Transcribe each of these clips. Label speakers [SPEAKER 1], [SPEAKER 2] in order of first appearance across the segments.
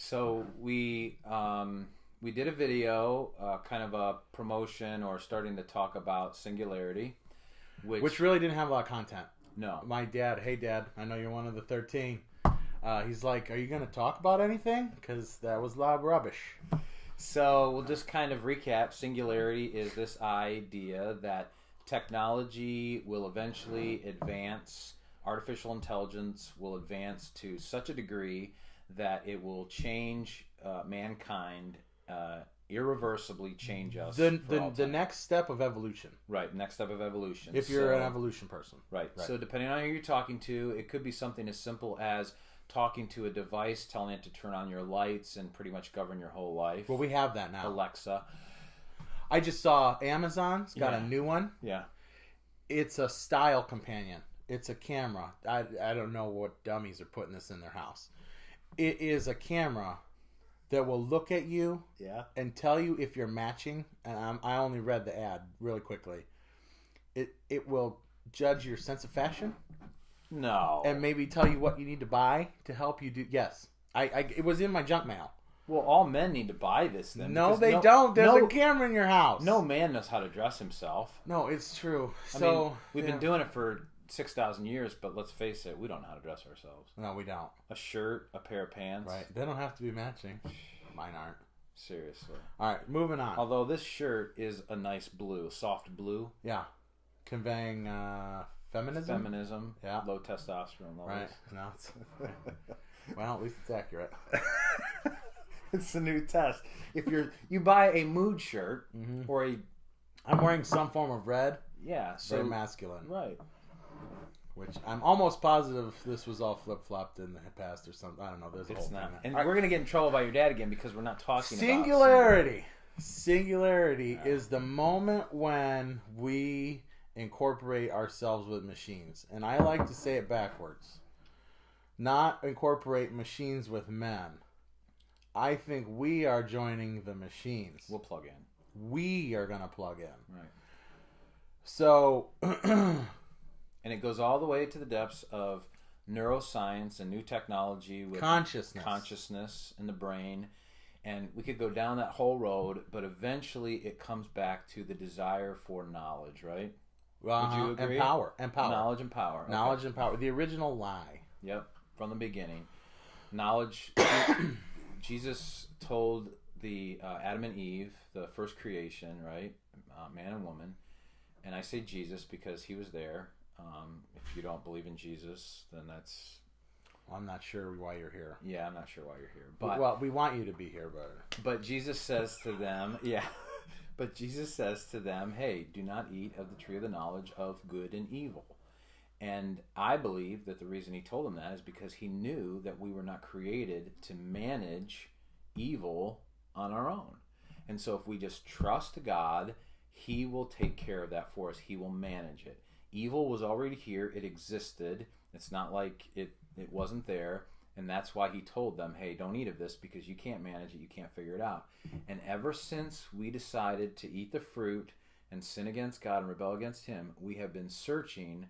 [SPEAKER 1] So we did a video, kind of a promotion or starting to talk about Singularity,
[SPEAKER 2] Which really didn't have a lot of content.
[SPEAKER 1] no.
[SPEAKER 2] My dad, hey dad, I know you're one of the 13. He's like, are you going to talk about anything? Because that was a lot of rubbish.
[SPEAKER 1] So we'll just kind of recap. Singularity is this idea that technology will eventually advance, artificial intelligence will advance to such a degree that it will change mankind, irreversibly change us.
[SPEAKER 2] The next step of evolution.
[SPEAKER 1] Right, next step of evolution.
[SPEAKER 2] If you're an evolution person.
[SPEAKER 1] Right. So depending on who you're talking to, it could be something as simple as talking to a device, telling it to turn on your lights and pretty much govern your whole life.
[SPEAKER 2] Well, we have that now.
[SPEAKER 1] Alexa.
[SPEAKER 2] I just saw Amazon's got a new one.
[SPEAKER 1] Yeah.
[SPEAKER 2] It's a style companion. It's a camera. I don't know what dummies are putting this in their house. It is a camera that will look at you and tell you if you're matching. And I only read the ad really quickly. It will judge your sense of fashion.
[SPEAKER 1] No.
[SPEAKER 2] And maybe tell you what you need to buy to help you do. Yes. It was in my junk mail.
[SPEAKER 1] Well, all men need to buy this then.
[SPEAKER 2] No, they don't. There's a camera in your house.
[SPEAKER 1] No man knows how to dress himself.
[SPEAKER 2] No, it's true.
[SPEAKER 1] I mean, we've been doing it for 6,000 years, but let's face it, we don't know how to dress ourselves.
[SPEAKER 2] No, we don't.
[SPEAKER 1] A shirt, a pair of pants.
[SPEAKER 2] Right. They don't have to be matching. Mine aren't.
[SPEAKER 1] Seriously.
[SPEAKER 2] All right, moving on.
[SPEAKER 1] Although this shirt is a nice blue, soft blue.
[SPEAKER 2] Yeah. Conveying feminism?
[SPEAKER 1] Feminism.
[SPEAKER 2] Yeah.
[SPEAKER 1] Low testosterone levels.
[SPEAKER 2] Right. No, it's... Well, at least it's accurate.
[SPEAKER 1] It's a new test. If you buy a mood shirt or
[SPEAKER 2] I'm wearing some form of red.
[SPEAKER 1] Yeah, so
[SPEAKER 2] very masculine.
[SPEAKER 1] Right.
[SPEAKER 2] Which I'm almost positive this was all flip-flopped in the past or something. I don't know. There's a whole
[SPEAKER 1] It's not.
[SPEAKER 2] thing.
[SPEAKER 1] And we're going to get in trouble by your dad again because we're not talking about
[SPEAKER 2] Singularity. Singularity is the moment when we incorporate ourselves with machines. And I like to say it backwards. Not incorporate machines with men. I think we are joining the machines.
[SPEAKER 1] We'll plug in.
[SPEAKER 2] We are going to plug in.
[SPEAKER 1] Right.
[SPEAKER 2] So...
[SPEAKER 1] And it goes all the way to the depths of neuroscience and new technology with consciousness in the brain. And we could go down that whole road, but eventually it comes back to the desire for knowledge, right? Would you agree?
[SPEAKER 2] And power.
[SPEAKER 1] Knowledge and power. Okay.
[SPEAKER 2] Knowledge and power. The original lie.
[SPEAKER 1] Yep. From the beginning. Knowledge. Jesus told the Adam and Eve, the first creation, right? Man and woman. And I say Jesus because he was there. If you don't believe in Jesus, then that's...
[SPEAKER 2] I'm not sure why you're here.
[SPEAKER 1] Yeah, I'm not sure why you're here. But
[SPEAKER 2] well, we want you to be here,
[SPEAKER 1] but Jesus says to them, but Jesus says to them, hey, do not eat of the tree of the knowledge of good and evil. And I believe that the reason he told them that is because he knew that we were not created to manage evil on our own. And so if we just trust God, he will take care of that for us. He will manage it. Evil was already here. It existed. It's not like it wasn't there. And that's why he told them, hey, don't eat of this because you can't manage it. You can't figure it out. And ever since we decided to eat the fruit and sin against God and rebel against him, we have been searching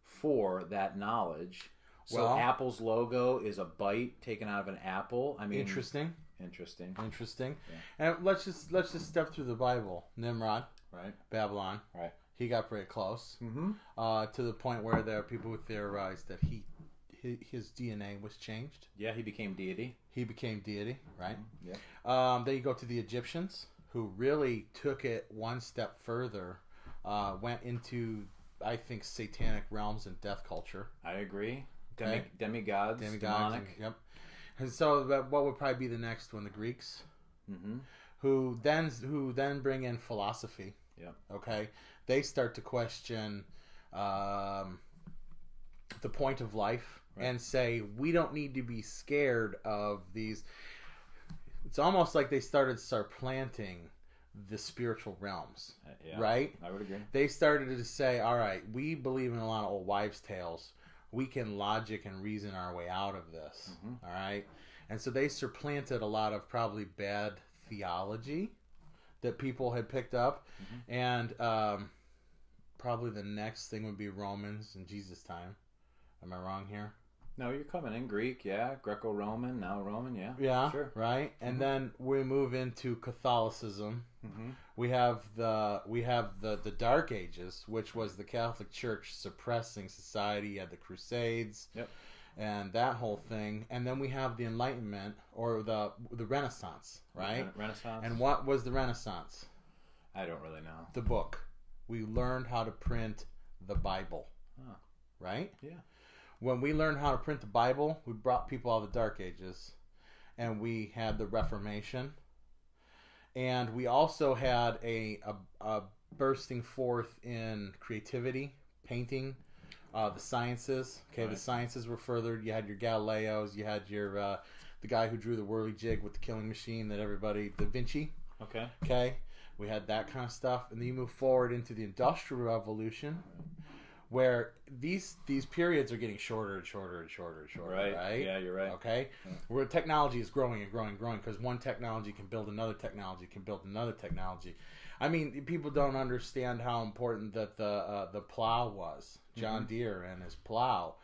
[SPEAKER 1] for that knowledge. So Apple's logo is a bite taken out of an apple. I mean,
[SPEAKER 2] Interesting.
[SPEAKER 1] Yeah.
[SPEAKER 2] And let's just step through the Bible. Nimrod.
[SPEAKER 1] Right.
[SPEAKER 2] Babylon.
[SPEAKER 1] Right.
[SPEAKER 2] He got pretty close to the point where there are people who theorized that his DNA was changed.
[SPEAKER 1] Yeah, he became deity.
[SPEAKER 2] Right?
[SPEAKER 1] Yeah.
[SPEAKER 2] Then you go to the Egyptians, who really took it one step further, went into, I think, satanic realms and death culture.
[SPEAKER 1] I agree.
[SPEAKER 2] Okay.
[SPEAKER 1] Demigods, demonic.
[SPEAKER 2] Yep. And so what would probably be the next one? The Greeks, who then bring in philosophy.
[SPEAKER 1] Yeah.
[SPEAKER 2] Okay. They start to question the point of life and say we don't need to be scared of these. It's almost like they start planting the spiritual realms, right?
[SPEAKER 1] I would agree.
[SPEAKER 2] They started to say, all right, we believe in a lot of old wives' tales. We can logic and reason our way out of this, all right? And so they supplanted a lot of probably bad theology that people had picked up, and probably the next thing would be Romans in Jesus' time. Am I wrong here?
[SPEAKER 1] No, you're coming in Greek, yeah. Greco-Roman, now Roman, yeah.
[SPEAKER 2] Yeah,
[SPEAKER 1] sure.
[SPEAKER 2] Right, and then we move into Catholicism. We have the Dark Ages, which was the Catholic Church suppressing society. You had the Crusades, and that whole thing, and then we have the Enlightenment or the Renaissance, right?
[SPEAKER 1] Renaissance.
[SPEAKER 2] And what was the Renaissance?
[SPEAKER 1] I don't really know.
[SPEAKER 2] The book. We learned how to print the Bible, right?
[SPEAKER 1] Yeah.
[SPEAKER 2] When we learned how to print the Bible, we brought people out of the Dark Ages, and we had the Reformation, and we also had a bursting forth in creativity, painting, the sciences. Okay, right. The sciences were furthered. You had your Galileos, you had your the guy who drew the whirly-jig with the killing machine that everybody, Da Vinci. Okay, we had that kind of stuff, and then you move forward into the Industrial Revolution, where these periods are getting shorter and shorter and shorter and shorter. Right?
[SPEAKER 1] Yeah, you're right.
[SPEAKER 2] Okay, where technology is growing and growing and growing because one technology can build another technology, can build another technology. I mean, people don't understand how important that the plow was, John Deere and his plow.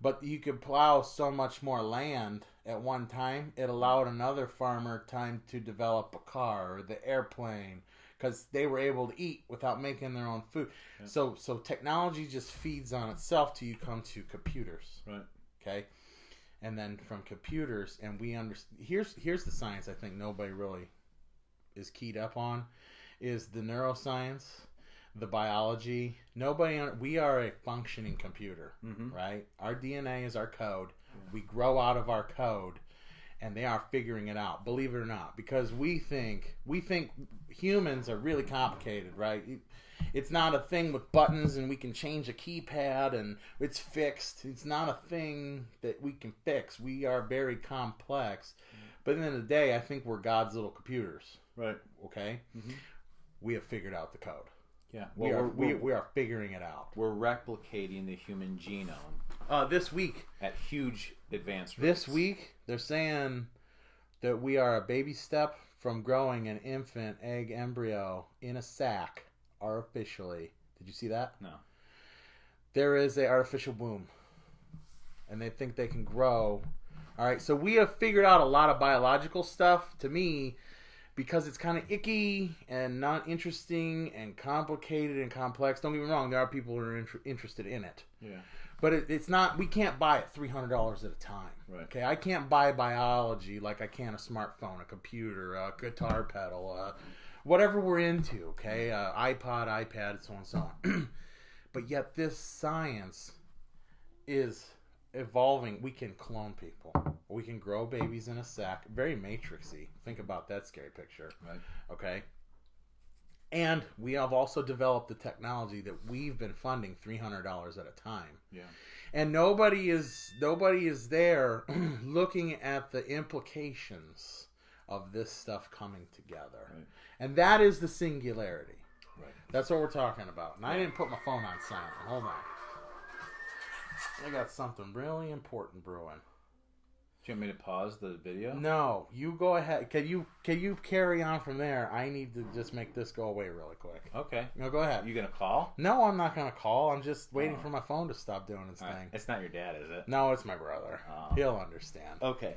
[SPEAKER 2] But you could plow so much more land at one time. It allowed another farmer time to develop a car or the airplane, because they were able to eat without making their own food. Yeah. So technology just feeds on itself till you come to computers.
[SPEAKER 1] Right.
[SPEAKER 2] Okay. And then from computers, and we understand. Here's the science I think nobody really is keyed up on, is the neuroscience, the biology. We are a functioning computer, right? Our DNA is our code. Yeah. We grow out of our code. And they are figuring it out, believe it or not, because we think humans are really complicated, right? It's not a thing with buttons and we can change a keypad and it's fixed. It's not a thing that we can fix. We are very complex. But at the end of the day, I think we're God's little computers.
[SPEAKER 1] Right.
[SPEAKER 2] Okay? We have figured out the code.
[SPEAKER 1] Yeah.
[SPEAKER 2] Well, we are figuring it out.
[SPEAKER 1] We're replicating the human genome.
[SPEAKER 2] This week.
[SPEAKER 1] At huge advanced rates.
[SPEAKER 2] This week, they're saying that we are a baby step from growing an infant egg embryo in a sac artificially. Did you see that?
[SPEAKER 1] No.
[SPEAKER 2] There is a artificial womb. And they think they can grow. All right, so we have figured out a lot of biological stuff, to me, because it's kind of icky and not interesting and complicated and complex. Don't get me wrong, there are people who are interested in it.
[SPEAKER 1] Yeah.
[SPEAKER 2] But it's not, we can't buy it $300 at a time.
[SPEAKER 1] Right.
[SPEAKER 2] Okay, I can't buy biology like I can a smartphone, a computer, a guitar pedal, whatever we're into, okay? iPod, iPad, so on and so on. But yet this science is evolving. We can clone people. We can grow babies in a sack. Very Matrixy. Think about that scary picture.
[SPEAKER 1] Right.
[SPEAKER 2] Okay? And we have also developed the technology that we've been funding $300 at a time.
[SPEAKER 1] Yeah.
[SPEAKER 2] And nobody is there looking at the implications of this stuff coming together.
[SPEAKER 1] Right.
[SPEAKER 2] And that is the singularity.
[SPEAKER 1] Right.
[SPEAKER 2] That's what we're talking about. And I didn't put my phone on silent. Hold on. I got something really important brewing.
[SPEAKER 1] Do you want me to pause the video?
[SPEAKER 2] No, you go ahead. Can you carry on from there? I need to just make this go away really quick.
[SPEAKER 1] Okay.
[SPEAKER 2] No, go ahead.
[SPEAKER 1] You gonna call?
[SPEAKER 2] No, I'm not gonna call. I'm just waiting for my phone to stop doing its thing.
[SPEAKER 1] It's not your dad, is it?
[SPEAKER 2] No, it's my brother. He'll understand.
[SPEAKER 1] Okay.